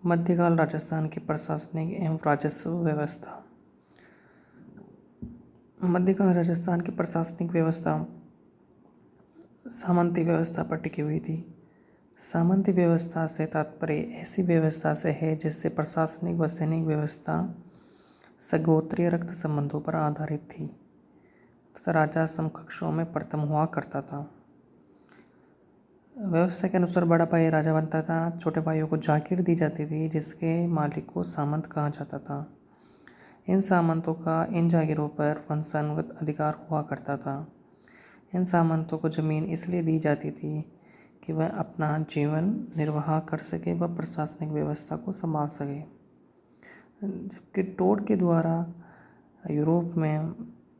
मध्यकाल राजस्थान की प्रशासनिक एवं राजस्व व्यवस्था। मध्यकाल राजस्थान की प्रशासनिक व्यवस्था सामंती व्यवस्था पर टिकी हुई थी। सामंती व्यवस्था से तात्पर्य ऐसी व्यवस्था से है जिससे प्रशासनिक व सैनिक व्यवस्था सगोत्रीय रक्त संबंधों पर आधारित थी तथा राजा समकक्षों में प्रथम हुआ करता था। व्यवस्था के अनुसार बड़ा भाई राजा बनता था, छोटे भाइयों को जागीर दी जाती थी जिसके मालिक को सामंत कहा जाता था। इन सामंतों का इन जागीरों पर वंशानुगत अधिकार हुआ करता था। इन सामंतों को जमीन इसलिए दी जाती थी कि वह अपना जीवन निर्वाह कर सके व प्रशासनिक व्यवस्था को संभाल सके। जबकि टोड के द्वारा यूरोप में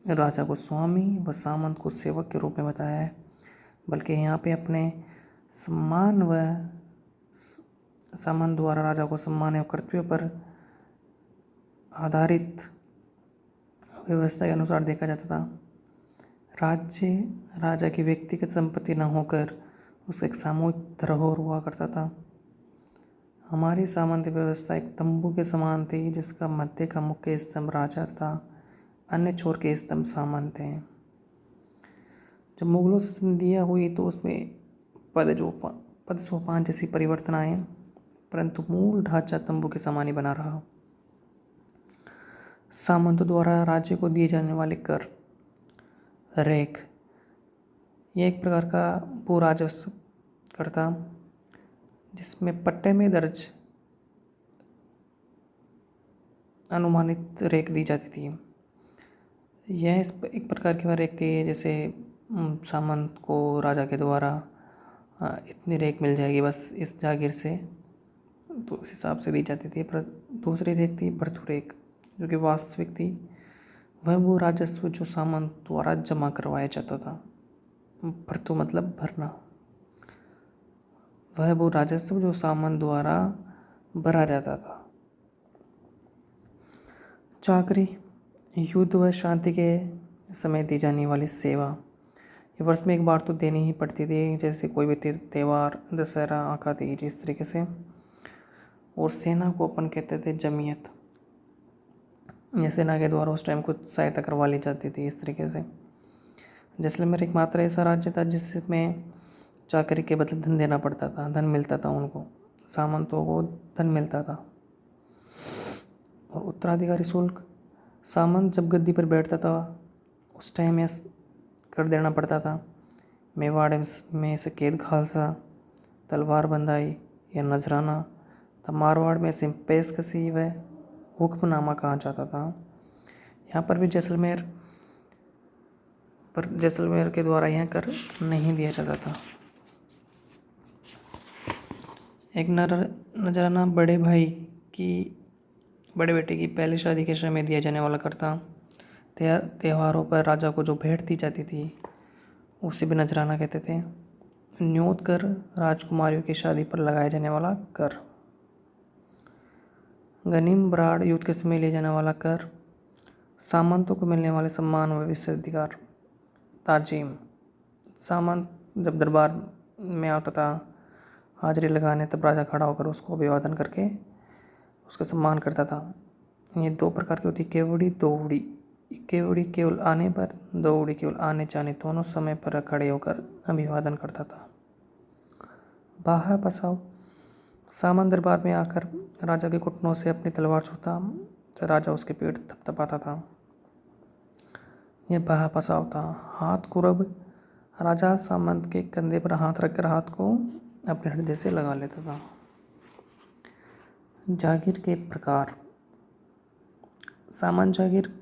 राजा को स्वामी व सामंत को सेवक के रूप में बताया है, बल्कि यहाँ पे अपने सम्मान व सामंत द्वारा राजा को सम्मान एवं कर्तव्य पर आधारित व्यवस्था के अनुसार देखा जाता था। राज्य राजा की व्यक्तिगत संपत्ति न होकर उसका एक सामूहिक धरोहर हुआ करता था। हमारी सामंत व्यवस्था एक तंबू के समान थी जिसका मध्य का मुख्य स्तंभ राजा था, अन्य छोर के स्तंभ सामंत थे। जब मुगलों से संधियाँ हुई तो उसमें पद सोपान जैसी परिवर्तन आए, परंतु मूल ढांचा तंबू के समान ही बना रहा। सामंतों द्वारा राज्य को दिए जाने वाले कर, रेख, यह एक प्रकार का भू राजस्व कर था जिसमें पट्टे में दर्ज अनुमानित रेख दी जाती थी। यह एक प्रकार की रेख थी, जैसे सामंत को राजा के द्वारा इतनी रेख मिल जाएगी बस इस जागीर से, तो उस हिसाब से दी जाती थी। पर दूसरी रेख थी भर्तु रेख, जो कि वास्तविक थी। वह वो राजस्व जो सामंत द्वारा जमा करवाया जाता था। भर्तु मतलब भरना। वह वो राजस्व जो सामंत द्वारा भरा जाता था। चाकरी, युद्ध व शांति के समय दी जाने वाली सेवा, ये वर्ष में एक बार तो देनी ही पड़ती थी, जैसे कोई भी त्यौहार, दशहरा, आका तीज, इस तरीके से। और सेना को अपन कहते थे जमीयत। ये सेना के द्वारा उस टाइम कुछ सहायता करवा ली जाती थी इस तरीके से। जैसलमेर एकमात्र ऐसा राज्य था जिसमें चाकरी के बदले धन देना पड़ता था, धन मिलता था उनको, सामंतों को धन मिलता था। और उत्तराधिकारी शुल्क, सामंत जब गद्दी पर बैठता था उस टाइम यह कर देना पड़ता था। मेवाड़ में सकेत खालसा, तलवार बंधाई या नजराना, तब मारवाड़ में से पेशकशी व हुक्मनामा कहा जाता था। यहाँ पर भी जैसलमेर के द्वारा यह कर नहीं दिया जाता था। एक नजराना बड़े बेटे की पहली शादी के समय दिया जाने वाला कर था। त्योहारों पर राजा को जो भेंट दी जाती थी उसे भी नजराना कहते थे। न्योत कर, राजकुमारियों की शादी पर लगाया जाने वाला कर। गनीम बराड़, युद्ध के समय ले जाने वाला कर। सामंतों को मिलने वाले सम्मान व विशेषाधिकार। ताजीम, सामंत जब दरबार में आता था हाजिरी लगाने, तब राजा खड़ा होकर उसको अभिवादन करके उसका सम्मान करता था। ये दो प्रकार की होती, केवड़ी, दोवड़ी। केवड़ी केवल आने पर, दोवड़ी केवल आने जाने दोनों समय पर खड़े होकर अभिवादन करता था। बाहा पसाव, सामंत दरबार में आकर राजा के घुटनों से अपनी तलवार छूता तो राजा उसके पेट थपथपाता था। यह बाहा पसाव था। हाथ कुरब, राजा सामंत के कंधे पर हाथ रखकर हाथ को अपने हृदय से लगा लेता था। जागीर के प्रकार, सामंत जागीर,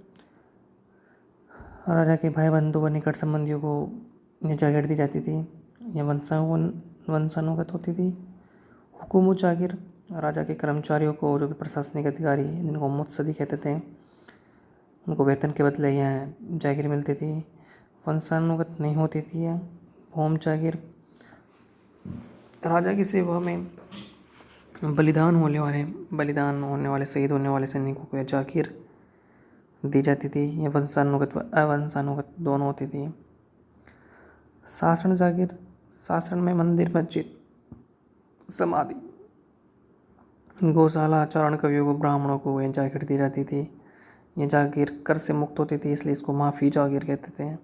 राजा के भाई बंधु व निकट संबंधियों को यह जागीर दी जाती थी। यह वंशानुगत होती थी। हुकुमत जागीर, राजा के कर्मचारियों को, जो कि प्रशासनिक अधिकारी जिनको मुत्सदी कहते थे, उनको वेतन के बदले यह जागीर मिलती थी। वंशानुगत नहीं होती थी यह। होम जागीर, राजा की सेवा में बलिदान होने वाले शहीद होने वाले सैनिकों को यह जागीर दी जाती थी। यह वंशानुगत व अवंशानुगत दोनों होती थी। शासन जागीर, शासन में मंदिर, मस्जिद, समाधि गौशाला चारण कवियों को, ब्राह्मणों को ये जागीर दी जाती थी। ये जागीर कर से मुक्त होती थी, इसलिए इसको माफ़ी जागीर कहते थे।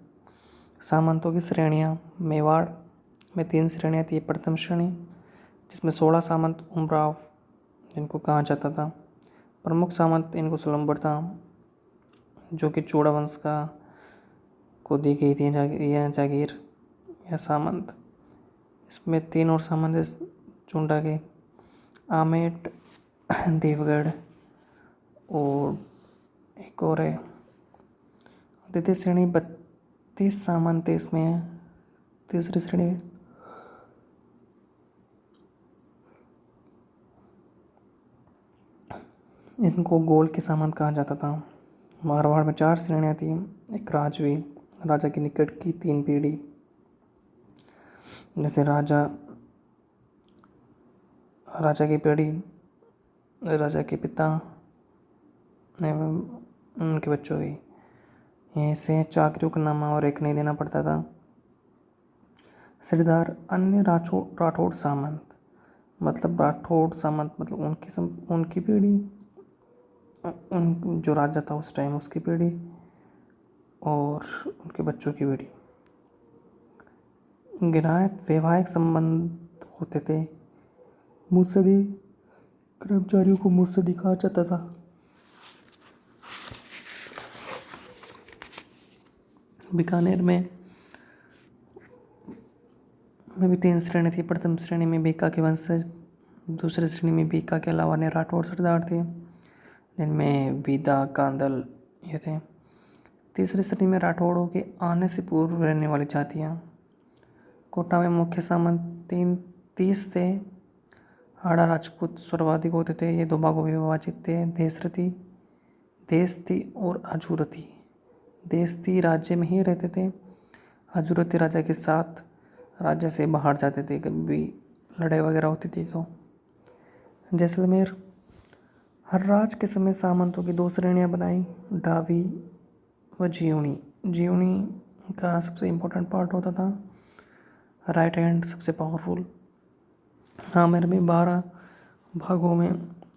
सामंतों की श्रेणियाँ। मेवाड़ में 3 श्रेणियाँ थी। प्रथम श्रेणी जिसमें 16 सामंत उमराव जिनको कहा जाता था। प्रमुख सामंत इनको स्वयंवर था, जो कि चोड़ा वंश का को दी गई थी यह जागीर या सामंत। इसमें 3 और सामंत चुंडा के आमेट, देवगढ़ और एक और है। द्वितीय श्रेणी 32 सामंत इसमें। तीसरी श्रेणी इनको गोल के सामंत कहा जाता था। मारवाड़ में 4 श्रेणियाँ थी। एक राजवी, राजा के निकट की 3 पीढ़ी, जैसे राजा की पीढ़ी, राजा के पिता एवं उनके बच्चों की। इसे चाकरियों का नामा और एक नहीं देना पड़ता था। सिरदार अन्य राठौड़ सामंत, मतलब राठौड़ सामंत मतलब उनकी पीढ़ी, उन जो राजा था उस टाइम उसकी पीढ़ी और उनके बच्चों की पीढ़ी। गिनायत वैवाहिक संबंध होते थे। मुत्सदी कर्मचारियों को मुत्सदी कहा जाता था। बीकानेर में भी 3 श्रेणी थी। प्रथम श्रेणी में बीका के वंशज, दूसरी श्रेणी में बीका के अलावा अन्य राठौड़ सरदार थे, जिनमें बीदा, कांदल ये थे। तीसरी श्रेणी में राठौड़ों के आने से पूर्व रहने वाली जातियाँ। कोटा में मुख्य सामंत 30 थे। हाड़ा राजपूत सर्वाधिक होते थे। ये 2 भागों में विभाजित थे, देशती और हजुरती। देशती राज्य में ही रहते थे, हजुरती राजा के साथ राज्य से बाहर जाते थे, कभी लड़ाई वगैरह होती थी तो। जैसलमेर। हर राज के समय सामंतों की 2 श्रेणियाँ बनाई, डावी व जीवनी। जीवनी का सबसे इम्पोर्टेंट पार्ट होता था, राइट हैंड सबसे पावरफुल। आमेर में 12 भागों में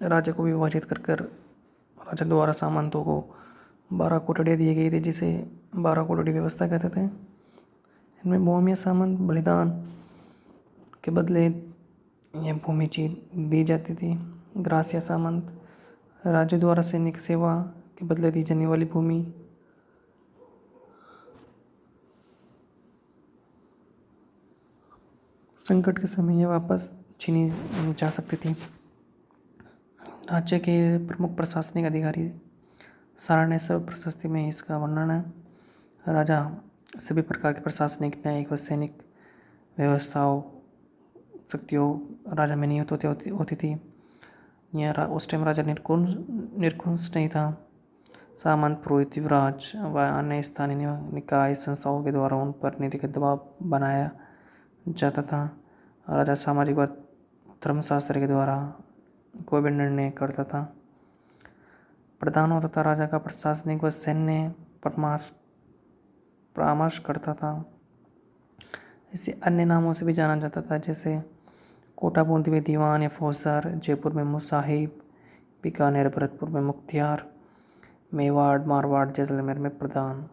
राज्य को विभाजित कर राजा द्वारा सामंतों को 12 कोठड़ियाँ दी गई थी, जिसे 12 कोठड़ी व्यवस्था कहते थे। इनमें भूमि सामंत बलिदान के बदले यह भूमि दी जाती थी। ग्रासिया सामंत राज्य द्वारा सैनिक सेवा के बदले दी जाने वाली भूमि। संकट के समय यह वापस छीनी जा सकती थी। राज्य के प्रमुख प्रशासनिक अधिकारी। सारण्यसर प्रशस्ति में इसका वर्णन है। राजा सभी प्रकार के प्रशासनिक, न्यायिक व सैनिक व्यवस्थाओं शक्तियों राजा में नियुक्त होती थी। यह उस टाइम राजा निरंकुश नहीं था। सामंत, पुरोहित, युवराज व अन्य स्थानीय निकाय संस्थाओं के द्वारा उन पर नीतिगत दबाव बनाया जाता था। राजा सामाजिक व धर्मशास्त्र के द्वारा कोई भी निर्णय करता था। प्रधान होता था राजा का प्रशासनिक व सैन्य परामर्श करता था। इसे अन्य नामों से भी जाना जाता था, जैसे कोटा बूंदी में दीवान या फौजदार, जयपुर में मुसाहिब, बीकानेर भरतपुर में मुख्तियार, मेवाड़ मारवाड़ जैसलमेर में प्रधान।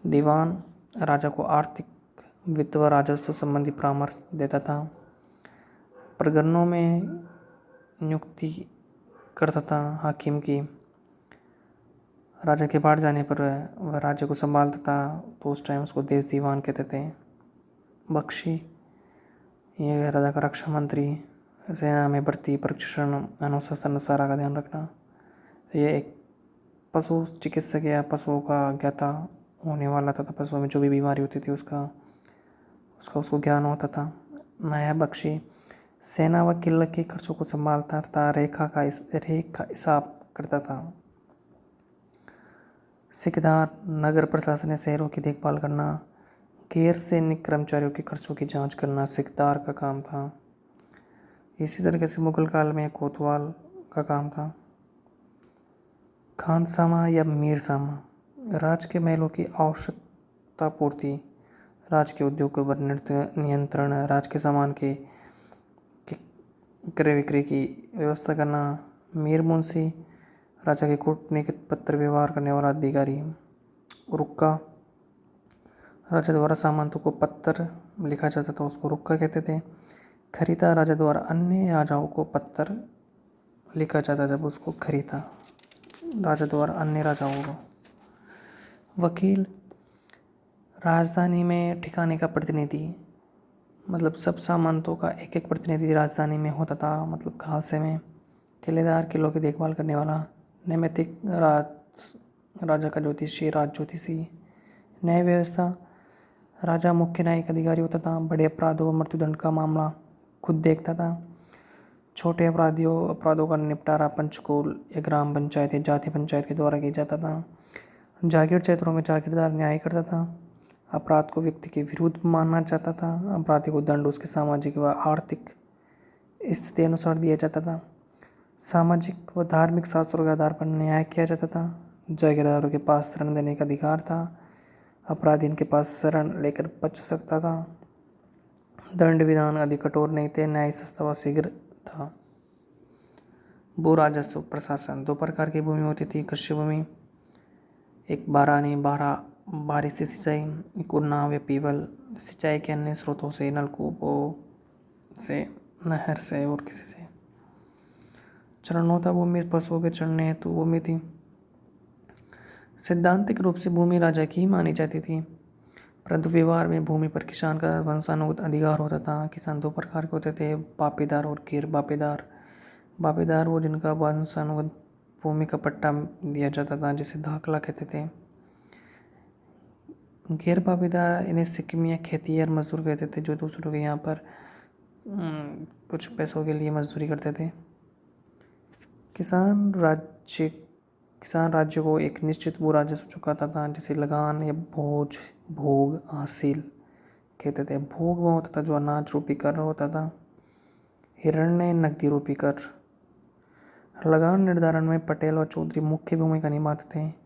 दीवान राजा को आर्थिक, वित्त व राजस्व संबंधी परामर्श देता था। परगनों में नियुक्ति करता था हाकिम की। राजा के बाहर जाने पर वह राज्य को संभालता था, तो उस टाइम उसको देश दीवान कहते थे। बख्शी ये राजा का रक्षा मंत्री। सेना में भर्ती, प्रशिक्षण, अनुशासन सारा का ध्यान रखना। ये एक पशु चिकित्सक या पशुओं का ज्ञाता होने वाला था। पशुओं में जो भी बीमारी होती थी उसको ज्ञान होता था। नायब बख्शी सेना व किले के खर्चों को संभालता था, रेखा हिसाब करता था। सिकदार नगर प्रशासन या शहरों की देखभाल करना, गैर सैनिक कर्मचारियों के खर्चों की जांच करना सिकदार का काम था। इसी तरीके से मुगल काल में कोतवाल का काम था। खानसामा या मीरसामा राज के महलों की आवश्यकता पूर्ति, राज के उद्योगों पर नियंत्रण, राज के सामान के क्रय विक्रय की व्यवस्था करना। मीर मुंशी राजा के कूटनीतिक पत्र व्यवहार करने वाला अधिकारी। रुक्का राजा द्वारा सामंतों को पत्र लिखा जाता था, उसको रुक्का कहते थे। खरीदा राजा द्वारा अन्य राजाओं को पत्र लिखा जाता जब उसको खरीदा राजा द्वारा अन्य राजाओं को। वकील राजधानी में ठिकाने का प्रतिनिधि, मतलब सब सामंतों का एक एक प्रतिनिधि राजधानी में होता था, मतलब खालसे में। किलेदार किलों की देखभाल करने वाला। नैमित्तिक राजा का ज्योतिषी, राज ज्योतिषी। न्याय व्यवस्था राजा मुख्य न्यायिक अधिकारी होता था। बड़े अपराधों व मृत्युदंड का मामला खुद देखता था। छोटे अपराधों का निपटारा पंचकुल या ग्राम पंचायत या जाति पंचायत के द्वारा किया जाता था। जागीर क्षेत्रों में जागीरदार न्याय करता था। अपराध को व्यक्ति के विरुद्ध मानना चाहता था। अपराधी को दंड उसके सामाजिक व आर्थिक स्थिति अनुसार दिया जाता था। सामाजिक व धार्मिक शास्त्रों के आधार पर न्याय किया जाता था। जागीरदारों के पास शरण देने का अधिकार था। अपराधी इनके पास शरण लेकर बच सकता था। दंड विधान अधिक कठोर नहीं थे। न्याय सस्ता व शीघ्र था। भू राजस्व प्रशासन। 2 प्रकार की भूमि होती थी। कृषि भूमि, एक बारानी बारिश से सिंचाई, एक उन्नाव या पीवल सिंचाई के अन्य स्रोतों से, नलकूपों से, नहर से और किसी से। चरणोता भूमि पशुओं के चरने हेतु भूमि थी। सैद्धांतिक रूप से भूमि राजा की ही मानी जाती थी, परंतु व्यवहार में भूमि पर किसान का वंशानुगत अधिकार होता था। किसान 2 प्रकार के होते थे, बापेदार और गैर बापेदार। बापेदार वो जिनका वंशानुगत भूमि का पट्टा दिया जाता था, जिसे दाखला कहते थे। गैर बापेदार इन्हें सिक्किम या खेतिहर मजदूर कहते थे, जो दूसरों के यहाँ पर कुछ पैसों के लिए मजदूरी करते थे। किसान राज्य को एक निश्चित भू राजस्व चुकाता था, जिसे लगान या भोग हासिल कहते थे। भोग वो होता था जो अनाज रूपी कर होता था। हिरण्य नकदी रूपी कर। लगान निर्धारण में पटेल और चौधरी मुख्य भूमिका निभाते थे।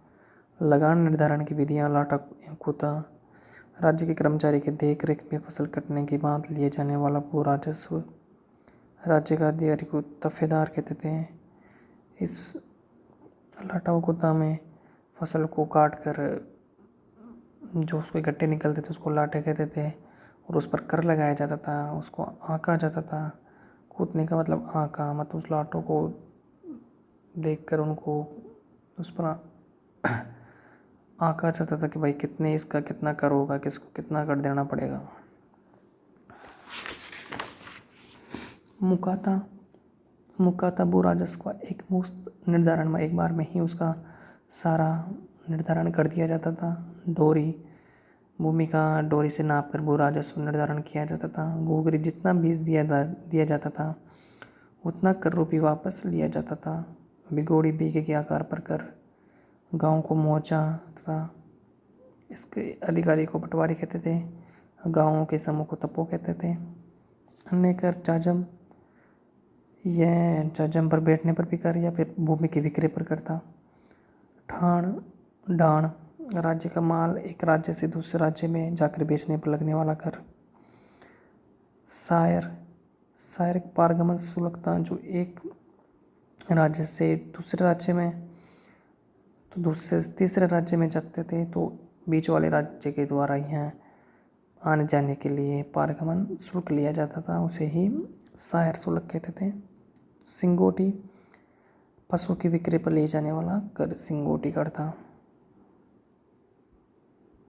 लगान निर्धारण की विधियां लाटा कुता। राज्य के कर्मचारी के देख रेख में फसल कटने के बाद लिए जाने वाला भू राजस्व। राज्य का अधिकारी को तफेदार कहते थे। इस लाटा कुत्ता में फसल को काट कर जो उसके गट्टे निकलते थे उसको लाटे कहते थे, और उस पर कर लगाया जाता था, उसको आँका जाता था। कूटने का मतलब आँका, मतलब उस लाटों को देखकर उनको उस पर आँका जाता था कि भाई कितने इसका कितना कर होगा, किसको कितना कर देना पड़ेगा। मुकाता भू राजस्व का एक मुश्त निर्धारण में एक बार में ही उसका सारा निर्धारण कर दिया जाता था। डोरी भूमि का डोरी से नाप कर भू राजस्व निर्धारण किया जाता था। गोगरी जितना बीज दिया जाता था उतना कर रूपी वापस लिया जाता था। बिगोड़ी बीघे के आकार पर कर। गाँव को मोचा तथा इसके अधिकारी को पटवारी कहते थे। गाँवों के समूह को तपो कहते थे। अन्य कर जाजम, यह जाजम पर बैठने पर भी कर या फिर भूमि के विक्रय पर कर था। डाण राज्य का माल एक राज्य से दूसरे राज्य में जाकर बेचने पर लगने वाला कर। सायर एक पारगमन शुल्क था, जो एक राज्य से दूसरे राज्य में तो दूसरे से तीसरे राज्य में जाते थे, तो बीच वाले राज्य के द्वारा यहाँ आने जाने के लिए पारगमन शुल्क लिया जाता था, उसे ही सायर शुल्क कहते थे। सिंगोटी पशु के विक्रय पर लिए जाने वाला कर सिंगोटी कर था।